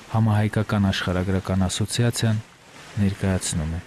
Համահայկական աշխարհագրական ասոցիացիան ներկայացնում է։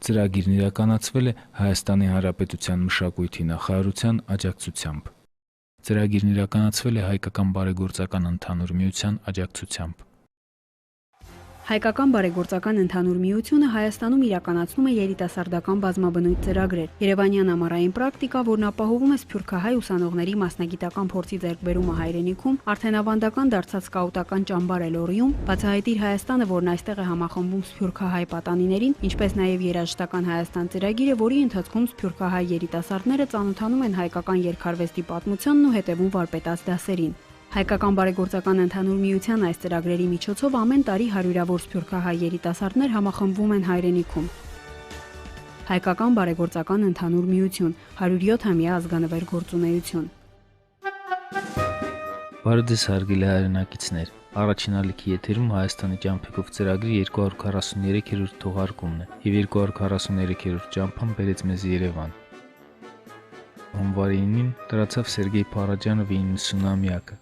Ծրագիրն իրականացվել է Հայաստանի Հանրապետության մշակույթի նախարարության աջակցությամբ։ Ծրագիրն իրականացվել է Հայկական բարեգործական ընդհանուր միության աջակցությամբ։ Հայկական բարեգործական ընդհանուր միությունը Հայաստանում իրականացնում է երիտասարդական բազմաբնույթ ծրագրեր։ Երևանյան ամառային պրակտիկա, որն ապահովում է սփյուռքահայ ուսանողների մասնագիտական փորձի ձեռքբերումը հայրենիքում, արդեն ավանդական դարձած սկաուտական ճամբար է Լոռիում, բացահայտիր Հայաստանը, որն այստեղ է համախմբում սփյուռքահայ պատանիներին, ինչպես նաև երաժշտական Հայաստան ծրագիրը, որի ընթացքում սփյուռքահայ երիտասարդները ծանոթանում են հայկական երգարվեստի պատմությանն ու հետևում վարպետաց դասերին։ Հայկական բարեգործական ընդհանուր միության այս ծրագրերի միջոցով ամեն տարի հարյուրավոր սփյուռքահայ երիտասարդներ համախմբվում են հայրենիքում։ Հայկական բարեգործական ընդհանուր միություն 107-ամյա ազգանվեր գործունեություն։ Բարև ձեզ հարգելի հայրենակիցներ։ Առաջին ալիքի եթերում Հայաստանի ճամփեգով ծրագրի 243-րդ թողարկումն է եւ 243-րդ ճամփան բերեց մեզ Երևան։ Հունվարի 9-ին տարածավ Սերգեյ Փարաջանովի 90-ամյակը։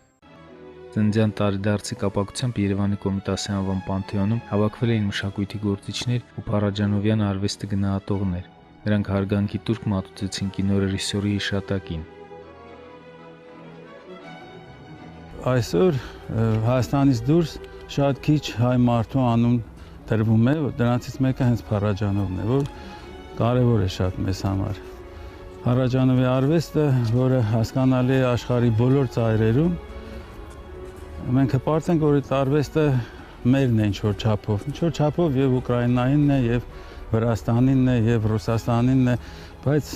Ծննդյան տարեդարձի կապակցությամբ Երևանի Կոմիտասի անվան Պանթեոնում հավաքվել էին մշակույթի գործիչներ ու Փարաջանովյան արվեստը գնահատողներ։ Նրանք հարգանքի տուրք մատուցեցին կինոռեժիսորի հիշատակին։ Այսօր Հայաստանից դուրս շատ քիչ հայ մարդու անուն տրվում է, դրանցից մեկը հենց Փարաջանովն է, որ կարևոր է շատ մեզ համար։ Փարաջանովի արվեստը, որը հասկանալի է աշխարհի բոլոր ծայրերում, մենք հպարտ ենք, որ այդ արվեստը մերն է ինչ-որ չափով եւ Ուկրաինայինն է, եւ Վրաստանինն է, եւ Ռուսաստանինն է, բայց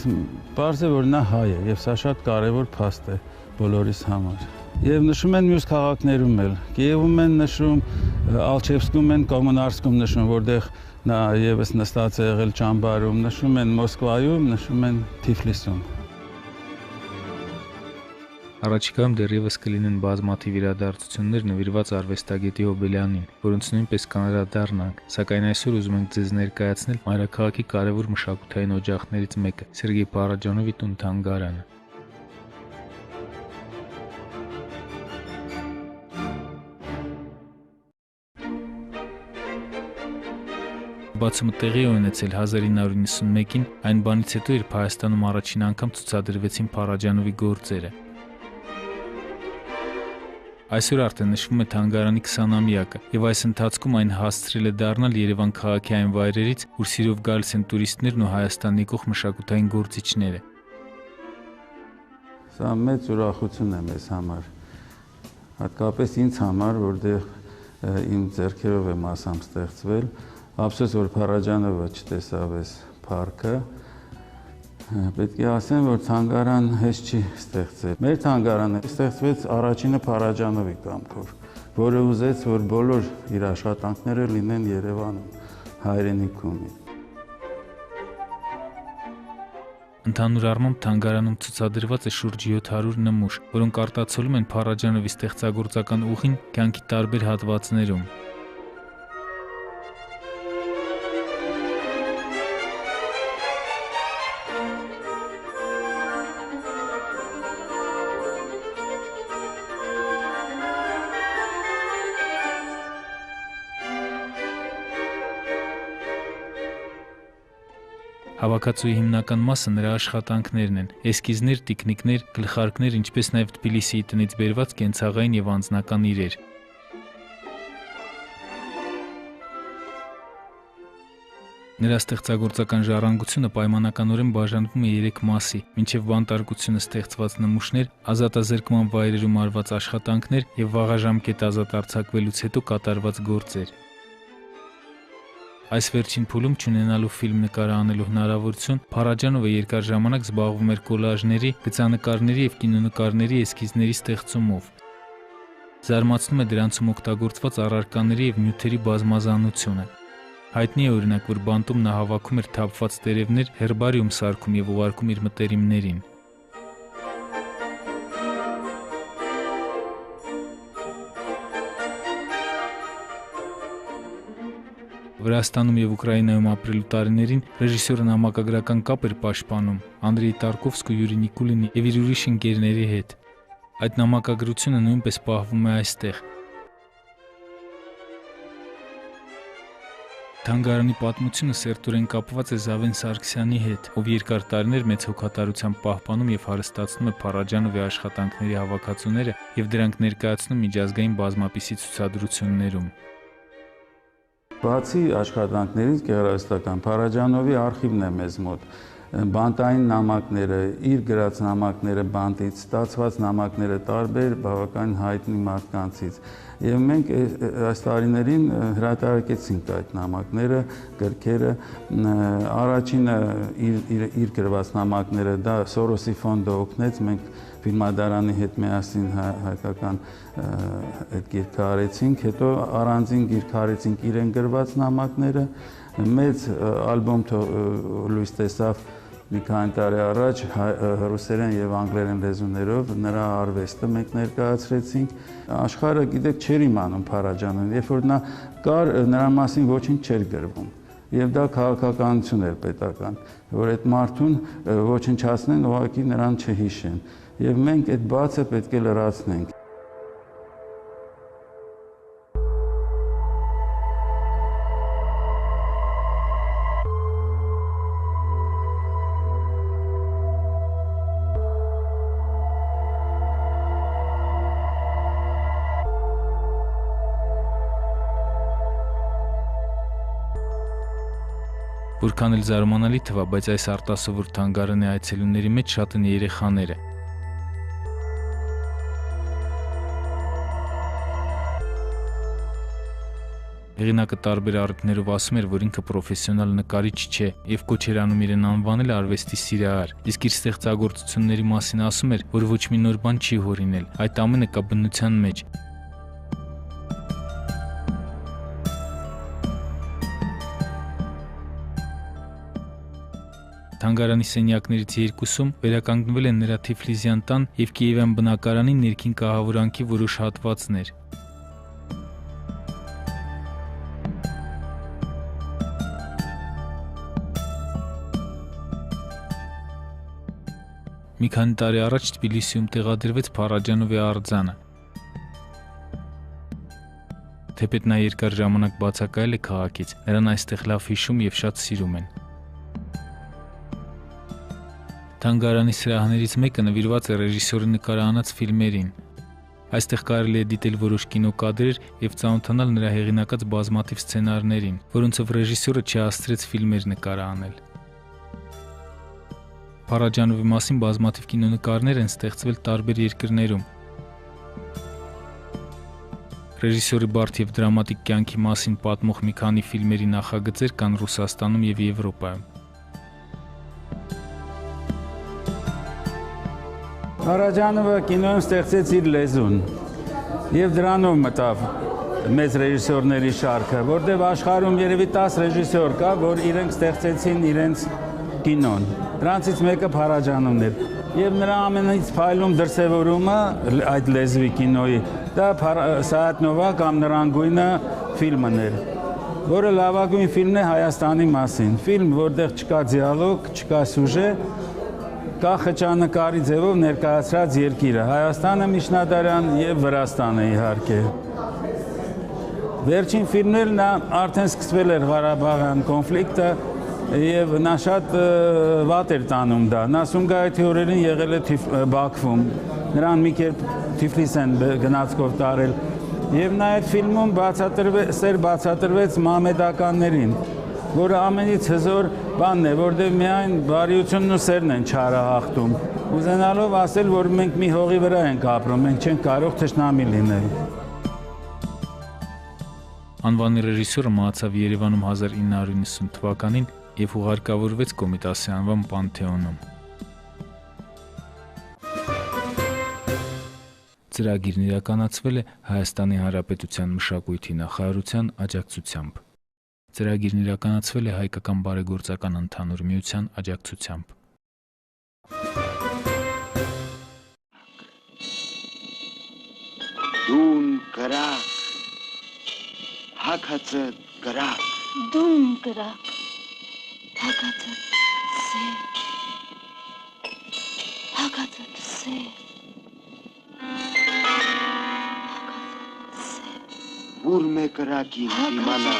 պարզ է, որ նա հայ է, եւ սա շատ կարևոր փաստ է բոլորիս համար։ Եվ նշում են մյուս քաղաքներում էլ, Կիևում են նշում, Ալչևսկում են, Կոմունարսկում նշում, որտեղ նա եւս նստած է եղել ճամբարում, նշում են Մոսկվայում, նշում են Թիֆլիսում։ Առաջիկայում դեռևս կլինեն բազմաթիվ իրադարձություններ նվիրված արվեստագետի Հոբելյանին, որոնց նույնպես կանրադառնանք, սակայն այսօր ուզում ենք ձեզ ներկայացնել մայրաքաղաքի կարևոր մշակութային օջախներից մեկը՝ Սերգեյ Փարաջանովի տուն-թանգարանը։ Բացումը տեղի է ունեցել 1991-ին, այն բանից հետո, երբ Հայաստանում առաջին անգամ ցուցադրվեցին Փարաջանովի գործերը։ Այսօր արդեն նշվում է թանգարանի 20-ամյակը, եւ այս ընթացքում այն հասցրել է դառնալ Երևան քաղաքի այն վայրերից, ուր սիրով գալիս են տուրիստներն ու Հայաստան եկող մշակութային գործիչները։ Սա մեծ ուրախություն է մեզ համար, հատկապես ինձ համար, որտեղ իմ ձեռքերով է մասամբ ստեղծվել, ափսոս որ Փարաջանովը չտեսավ այս փառքը, պետք է ասեմ, որ թանգարան հեշտ չի ստեղծել։ Մեր թանգարանը ստեղծվեց առաջինը Փարաջանովի կամքով, որը ուզեց, որ բոլոր իր աշխատանքները լինեն Երևանում, հայրենիքում։ Ընդհանուր առմամբ թանգարանում ցուցադրված է շուրջ 700 նմուշ, որոնք արտացոլում են Փարաջանովի ստեղծագործական ուղին կյանքի տարբեր հատվածներում։ Հավաքածուի հիմնական մասը նրա աշխատանքներն են՝ էսկիզներ, տիկնիկներ, գլխարկներ, ինչպես նաև Թբիլիսիի տնից բերված կենցաղային եւ անձնական իրեր։ Նրա ստեղծագործական ժառանգությունը պայմանականորեն բաժանվում է 3 մասի՝ մինչև բանտարկությունը ստեղծված նմուշներ, ազատազրկման վայրերում արված աշխատանքներ եւ վաղաժամկետ ազատ արձակվելուց հետո կատարված գործեր։ Այս վերջին փուլում չունենալու ֆիլմ նկարահանելու հնարավորություն Փարաջանովը երկար ժամանակ զբաղվում էր կոլաժների, գծանկարների եւ կինոնկարների էսքիզների ստեղծումով։ Զարմացնում է դրանցում օգտագործված առարկաների եւ նյութերի բազմազանությունը։ Հայտնի է օրինակ, որ բանտում նա հավաքում էր թափված տերևներ, հերբարիում սարքում եւ ուղարկում իր մտերիմներին։ Վրաստանում եւ Ուկրաինայում ապրելու տարիներին ռեժիսորը նամակագրական կապ էր պաշտպանում Անդրեյ Տարկովսկու, Յուրի Նիկուլինի եւ իր ուրիշ ընկերների հետ։ Այդ նամակագրությունը նույնպես պահվում է այստեղ։ Թանգարանի պատմությունը սերտորեն կապված է Զավեն Սարգսյանի հետ, ով երկար տարիներ մեծ հոգատարությամբ պահպանում եւ հարստացնում է Փարաջանովի աշխատանքների հավաքածուները եւ դրանք ներկայացնում միջազգային բազմապիսի ցուցադրություններում։ Բացի աշխատանքներից գեղարվեստական Փարաջանովի արխիվն է մեզ մոտ։ Բանտային նամակները, իր գրած նամակները բանտից, ստացված նամակները տարբեր բավական հայտնի մարդկանցից։ Եվ մենք այս տարիներին հրատարակեցինք այդ նամակները, գրքերը, առաջինը իր գրված նամակները դա Սորոսի ֆոնդը օգնեց, մենք ֆիլմադարանի հետ միասին հայկական այդ գիրքը արեցինք, հետո առանձին գիրք արեցինք իրեն գրված նամակները, մեծ ալբոմ լույս տեսավ մի քանի տարի առաջ ռուսերեն եւ անգլերեն լեզուներով նրա արվեստը մենք ներկայացրեցինք։ Աշխարհը գիտեք չէր իմանում Փարաջանովին, երբ որ նա կար, նրա մասին ոչինչ չէր գրվում։ Եվ դա քաղաքականություն էր պետական, որ այդ մարդուն ոչնչացնեն, ուղղակի նրան չհիշեն։ Եվ մենք այդ բացը պետք է լրացնենք։ Որքան էլ զարմանալի թվա, բայց այս արտասովոր թանգարանի այցելուների մեջ շատ են երեխաները։ Հեղինակը տարբեր առիթներով ասում էր, որ ինքը պրոֆեսիոնալ նկարիչ չէ եւ կոչ էր անում իրեն անվանել արվեստի սիրահար, իսկ իր ստեղծագործությունների մասին ասում էր, որ ոչ մի նոր բան չի հորինել, այդ ամենը կա բնության մեջ։ Թանգարանի սենյակներից երկուսում վերականգնվել են նրա Թիֆլիսյան տան եւ Կիևյան բնակարանի ներքին կահավորանքի որոշ հատվածներ։ Մի քանի տարի առաջ Թբիլիսիում տեղադրվեց Փարաջանովի արձանը։ Թեպետ նա երկար ժամանակ բացակայել է քաղաքից, նրան այստեղ լավ հիշում եւ շատ սիրում են։ Թանգարանի սրահներից մեկը նվիրված է ռեժիսորի նկարահանած ֆիլմերին։ Այստեղ կարելի է դիտել որոշ կինոկադրեր եւ ծանոթանալ նրա հեղինակած բազմաթիվ սցենարներին, որոնցով ռեժիսորը չհասցրեց ֆիլմեր նկարահանել։ Փարաջանովի մասին բազմաթիվ կինոնկարներ են ստեղծվել տարբեր երկրներում։ Ռեժիսորի բարդ եւ դրամատիկ կյանքի մասին պատմող մի քանի ֆիլմերի նախագծեր կան Ռուսաստանում եւ Եվրոպայում։ Փարաջանովը կինոյում ստեղծեց իր լեզուն եւ դրանով մտավ մեծ ռեժիսորների շարքը, որտեղ աշխարհում երևի 10 ռեժիսոր կա, որ իրենք ստեղծեցին իրենց կինոն։ Դրանցից մեկը Փարաջանովն էր։ Եվ նրա ամենից փայլուն դրսևորումը այդ լեզվի կինոյի դա Սայաթնովա կամ Նրան գույնը ֆիլմն էր, որը լավագույն ֆիլմն է Հայաստանի մասին։ Ֆիլմ, որտեղ չկա դիալոգ, չկա սյուժե, կա խճանկարի ձևով ներկայացրած երկիրը, Հայաստանը, Միջնադարյան եւ Վրաստանը իհարկե։ Վերջին ֆիլմներն նա արդեն սկսվել էր Ղարաբաղյան կոնֆլիկտը եւ նա շատ վատ էր տանում դա։ Նա Սումգայիթի օրերին եղել է Բաքվում, նրան մի կերպ Թիֆլիս են գնացքով տարել եւ նա այդ ֆիլմում բացատրվեց մամեդականներին, որը ամենից հզոր բանն է, որտեղ միայն բարիությունն ու սերն են չարը հաղթում, ուզենալով ասել, որ մենք մի հողի վրա ենք ապրում, մենք չենք կարող թշնամի լինել։ Անվանի ռեժիսորը մահացավ Երևանում 1990 թվականին եւ ուղարկավորվեց Կոմիտասի անվան Պանթեոնում։ Ծրագիրն իրականացվել է Հայաստանի Հանրապետության մշակույթի նախարարության աջակցությամբ։ Ծրագիրն իրականացվել է Հայկական բարեգործական ընդհանուր միության աջակցությամբ։ Դուն գրակ, հակացը գրակ, Դուն գրակ, հակացը սեր, հակացը սեր, հակացը սեր, որ մե գրակին իմանա,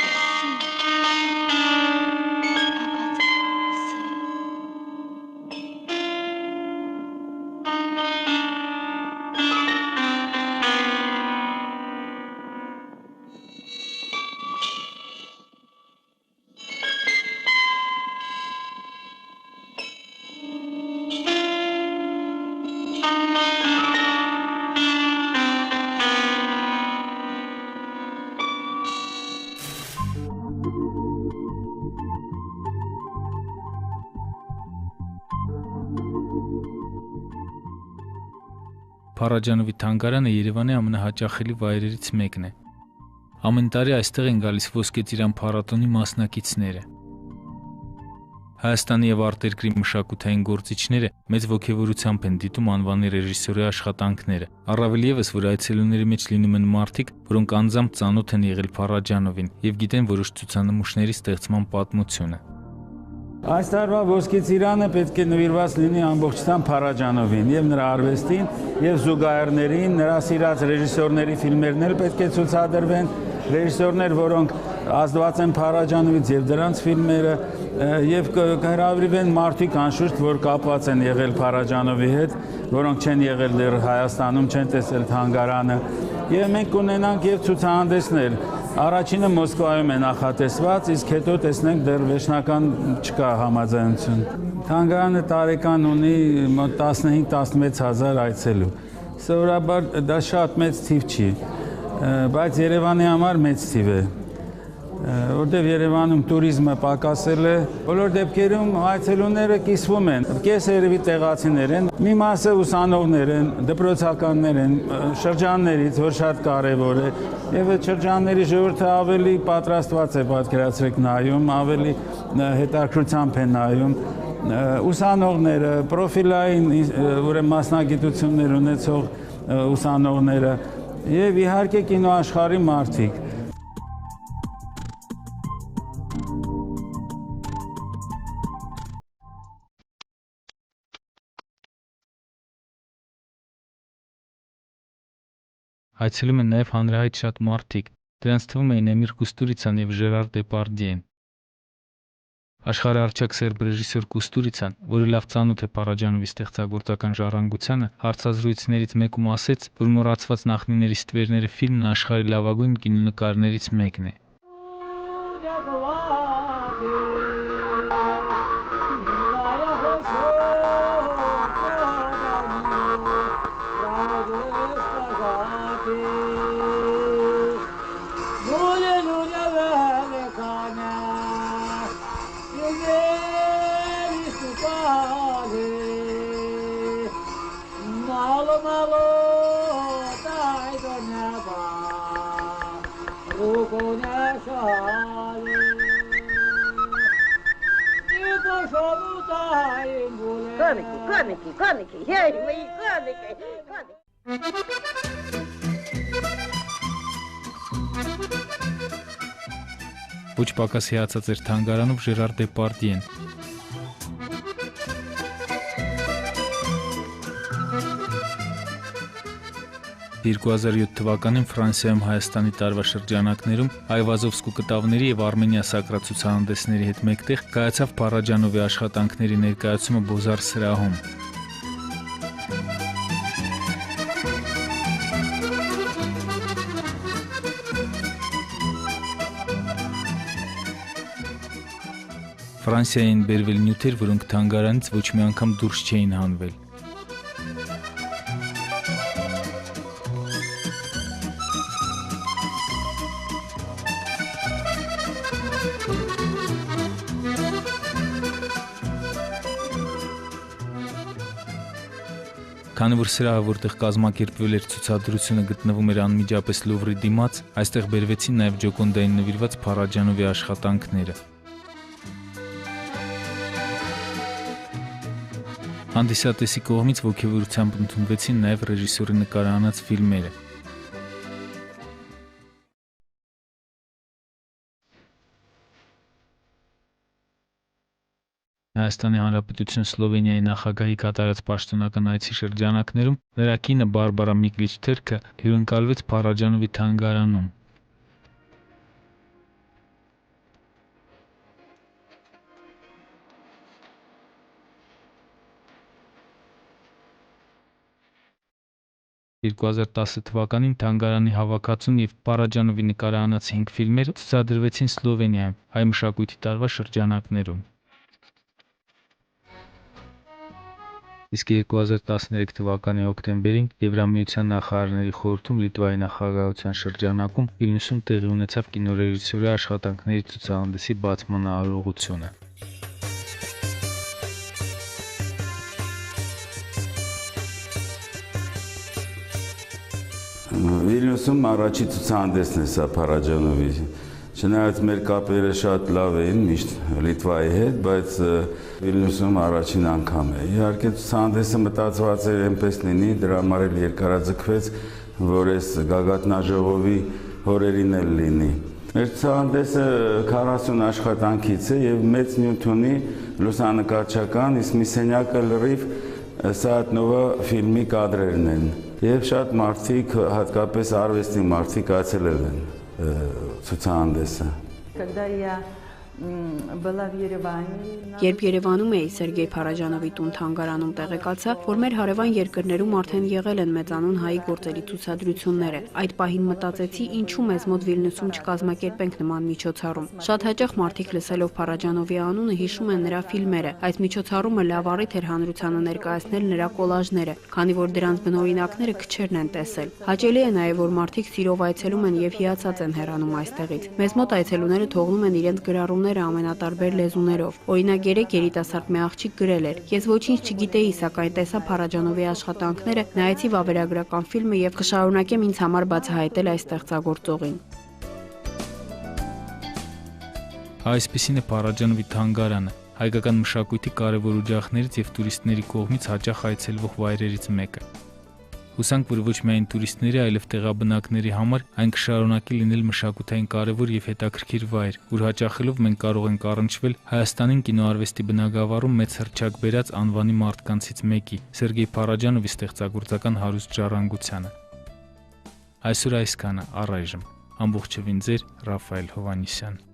Փարաջանովի թանգարանը Երևանի ամենահաճախելի վայրերից մեկն է։ Ամեն տարի այստեղ են գալիս Ոսկե ծիրան փառատոնի մասնակիցները։ Հայաստանի եւ արտերկրի մշակութային գործիչները մեծ ոգևորությամբ են դիտում անվանի ռեժիսորի աշխատանքները։ Առավել եւս, որ այցելուների մեջ լինում են մարդիկ, որոնք անձամբ ծանոթ են եղել Փարաջանովին եւ գիտեն որոշ ցուցանմուշների ստեղծման պատմությունը։ Այս տարվա Ոսկե ծիրանը պետք է նվիրված լինի ամբողջությամբ Փարաջանովին եւ նրա արվեստին եւ զուգահեռներին, նրա սիրած ռեժիսորների ֆիլմերն էլ պետք է ցուցադրվեն, ռեժիսորներ, որոնք ազդված են Փարաջանովից եւ դրանց ֆիլմերը եւ կհրավիրվեն մարդիկ անշուշտ, որ կապված են եղել Փարաջանովի հետ, որոնք չեն եղել դեռ Հայաստանում, չեն տեսել թանգարանը եւ մենք կունենանք եւ ցուցահանդեսներ։ Առաջինը Մոսկվայում է նախատեսված, իսկ հետո տեսնենք դեռ վերջնական չկա համաձայնություն։ Թանգարանը տարեկան ունի մոտ 15-16 հազար այցելու։ Սովորաբար դա շատ մեծ թիվ չի, բայց Երևանի համար մեծ թիվ է, որտեղ Երևանում туриզմը պակասել է, բոլոր դեպքերում այցելուները կիսվում են, կես երևի տեղացիներ են, մի մասը ուսանողներ են, դպրոցականներ են, շրջաններից, որ շատ կարևոր է, եւ այդ շրջանների ժողովուրդը ավելի պատրաստված է, պատկերացրեք, նայում, ավելի հետաքրությամբ է նայում, ուսանողները, պրոֆիլային ուրեմն մասնագիտություններ ունեցող ուսանողները եւ իհարկե կինոաշխարհի մարդիկ։ Այցելում են նաև հանրահայտ շատ մարդիկ, դրանց թվում էին Էմիր Կուստուրիցան եւ Ժերար Դեպարդիեն։ Աշխարհահռչակ սերբ ռեժիսոր Կուստուրիցան, որը լավ ծանոթ է Փարաջանովի ստեղծագործական ժառանգությանը, հարցազրույցներից մեկում ասեց, որ մոռացված նախնիների ստվերները ֆիլմն աշխարհի լավագույն կինոնկարներից մեկն է։ Коники, ей, мои коники. Ոչ պակաս հիացած էր թանգարանով Ժերար Դեպարդիեն։ 2007 թվականին Ֆրանսիայում Հայաստանի տարվա շրջանակներում Այվազովսկու կտավների եւ Արմենիա սակրացուցահանդեսների հետ մեկտեղ կայացավ Փարաջանովի աշխատանքների ներկայացումը Բոզար սրահում։ Ֆրանսիային բերվել նյութեր, որոնք թանգարանից ոչ մի անգամ դուրս չէին հանվել։ Քանի որ սրահը, որտեղ կազմակերպվել էր ցուցադրությունը, գտնվում էր անմիջապես Լուվրի դիմաց, այստեղ բերվեցին նաև Ջոկոնդային նվիրված Փարաջանովի աշխատանքները։ Հանդիսատեսի կողմից ոգևորությամբ ընդունվեցին նաև ռեժիսորի նկարահանած ֆիլմերը։ Հայաստանի Հանրապետություն Սլովենիայի նախագահի կատարած պաշտոնական այցի շրջանակներում նրա կինը Բարբարա Միգլիչ-Թերքը հյուրընկալվեց Փարաջանովի թանգարանում։ «2010 թվականին թանգարանի հավաքածուն և Փարաջանովի նկարահանած 5 ֆիլմերը ցուցադրվեցին Սլովենիայում հայ մշակույթի տարվա շրջանակներում։ Իսկ 2013 թվականի հոկտեմբերին Եվրամիության նախարարների խորհրդում Լիտվայի նախագահության շրջանակում Վիլնյուսում տեղի ունեցավ կինոռեժիսորի աշխատանքների ցուցահանդեսի բացման արարողությունը։ Վիլնյուսում առաջի ցուցահանդեսն է սա Փարաջանովի։ Չնայած մեր կապերը շատ լավ էին միշտ Լիտվայի հետ, բայց Վիլնյուսում առաջին անգամ է։ Իհարկե ցուցահանդեսը մտածված էր այնպես լինի, դրա համար էլ երկարաձգվեց, որ այս գագաթնաժողովի հորերին էլ լինի։ Մեր ցուցահանդեսը 40 աշխատանքից է եւ մեծ նյութ ունի լուսանկարչական, իսկ մի սենյակը լրիվ Սաատնովա ֆիլմի կադրերն են։ Եվ շատ մարդիկ, հատկապես արվեստի մարդիկ այցելել են ցուցահանդեսը։ Երբ Երևանում էի Սերգեյ Փարաջանովի տուն թանգարանում տեղեկացա, որ մեր հարևան երկրներում արդեն եղել են մեծանուն հայի գործերի ցուցադրությունները։ Այդ պահին մտածեցի, ինչու մեզ մոտ Վիլնյուսում չկազմակերպենք նման միջոցառում։ Շատ հաճախ մարդիկ լսելով Փարաջանովի անունը հիշում են նրա ֆիլմերը։ Այս միջոցառումը լավ առիթ էր հանրությանը ներկայացնել նրա կոլաժները, քանի որ դրանց բնօրինակները քչերն են տեսել։ Հաճելի է նաև, որ մարդիկ սիրով այցելում են եւ հիացած են հեռանում այստեղից։ Մեզ մոտ այցելուները թողնում են իրենց գրառումները ամենատարբեր լեզուներով։ Օրինակ երեք երիտասարդ մի աղջիկ գրել էր. «Ես ոչինչ չգիտեի, սակայն տեսա Փարաջանովի աշխատանքները, նայեցի վավերագրական ֆիլմը եւ կշարունակեմ ինձ համար բացահայտել այս ստեղծագործողին»։ Այսպիսին է Փարաջանովի թանգարանը, հայկական մշակույթի կարևոր օջախներից եւ տուրիստների կողմից հաճախ այցելվող վայրերից մեկը։ Հուսանք, որ ոչ միայն տուրիստների, այլև տեղաբնակների համար այն կշարունակի լինել մշակութային կարևոր եւ հետաքրքիր վայր, ուր հաճախելով մենք կարող ենք առնչվել Հայաստանին կինոարվեստի բնագավառում մեծ հռչակ բերած անվանի մարդկանցից մեկի՝ Սերգեյ Փարաջանովի ստեղծագործական հարուստ ժառանգությանը։ Այսօր այսքանը, առայժմ։ Ամբողջովին ձեր Ռաֆայել Հովհաննիսյան։